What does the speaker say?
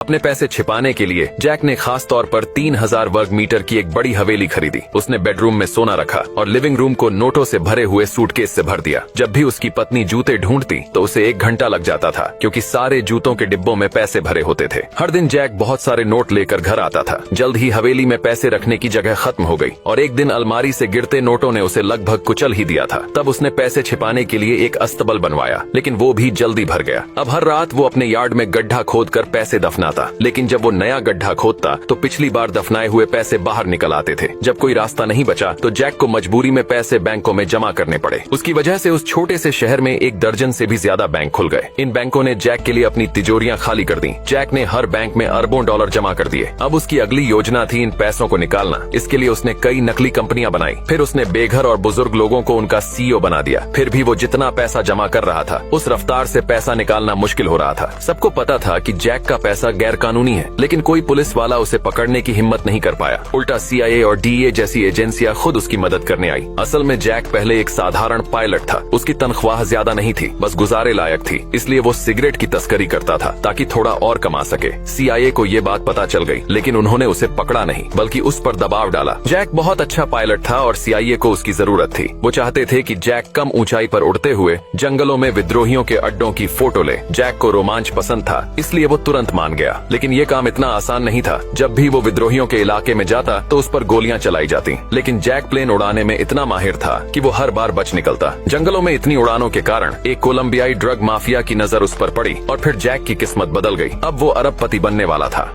अपने पैसे छिपाने के लिए जैक ने खास तौर पर 3000 वर्ग मीटर की एक बड़ी हवेली खरीदी। उसने बेडरूम में सोना रखा और लिविंग रूम को नोटों से भरे हुए सूटकेस से भर दिया। जब भी उसकी पत्नी जूते ढूंढती तो उसे 1 घंटा लग जाता था, क्योंकि सारे जूतों के डिब्बों में पैसे भरे होते थे। हर दिन जैक बहुत सारे नोट लेकर घर आता था। जल्द ही हवेली में पैसे रखने की जगह खत्म हो गई और एक दिन अलमारी से गिरते नोटों ने उसे लगभग कुचल ही दिया था। तब उसने पैसे छिपाने के लिए एक अस्तबल बनवाया, लेकिन वो भी जल्दी भर गया। अब हर रात वो अपने यार्ड में गड्ढा खोदकर पैसे दफनाता, लेकिन जब वो नया गड्ढा खोदता तो पिछली बार दफनाए हुए पैसे बाहर निकल आते थे। जब कोई रास्ता नहीं बचा तो जैक को मजबूरी में पैसे बैंकों में जमा करने पड़े। उसकी वजह से उस छोटे से शहर में 1 दर्जन से भी ज्यादा बैंक खुल गए। इन बैंकों ने जैक के लिए अपनी तिजोरियां खाली कर दी। जैक ने हर बैंक में अरबों डॉलर जमा कर दिए। अब उसकी अगली योजना थी इन पैसों को निकालना। इसके लिए उसने कई नकली कंपनियां बनाई। फिर उसने बेघर और बुजुर्ग लोगों को उनका सीईओ बना दिया। फिर भी वो जितना पैसा जमा कर रहा था, उस रफ्तार से पैसा निकालना मुश्किल हो रहा था। सबको पता था कि जैक का पैसा गैर कानूनी है, लेकिन कोई पुलिस वाला उसे पकड़ने की हिम्मत नहीं कर पाया। उल्टा CIA और DEA जैसी एजेंसियां खुद उसकी मदद करने आई। असल में जैक पहले एक साधारण पायलट था। उसकी तनख्वाह ज्यादा नहीं थी, बस गुजारे लायक थी। इसलिए वो सिगरेट की तस्करी करता था ताकि थोड़ा और कमा सके। CIA को ये बात पता चल गई, लेकिन उन्होंने उसे पकड़ा नहीं, बल्कि उस पर दबाव डाला। जैक बहुत अच्छा पायलट था और CIA को उसकी जरूरत थी। वो चाहते थे कि जैक कम ऊंचाई पर उड़ते हुए जंगलों में विद्रोहियों के अड्डों की फोटो ले। जैक को रोमांच पसंद था, इसलिए वो तुरंत मान गया। लेकिन ये काम इतना आसान नहीं था। जब भी वो विद्रोहियों के इलाके में जाता तो उस पर गोलियां चलाई जाती। लेकिन जैक प्लेन उड़ाने में इतना माहिर था कि वो हर बार बच निकलता। जंगलों में इतनी उड़ानों के कारण एक कोलंबियाई ड्रग माफिया की नजर उस पर पड़ी और फिर जैक की किस्मत बदल गई। अब वो अरबपति बनने वाला था।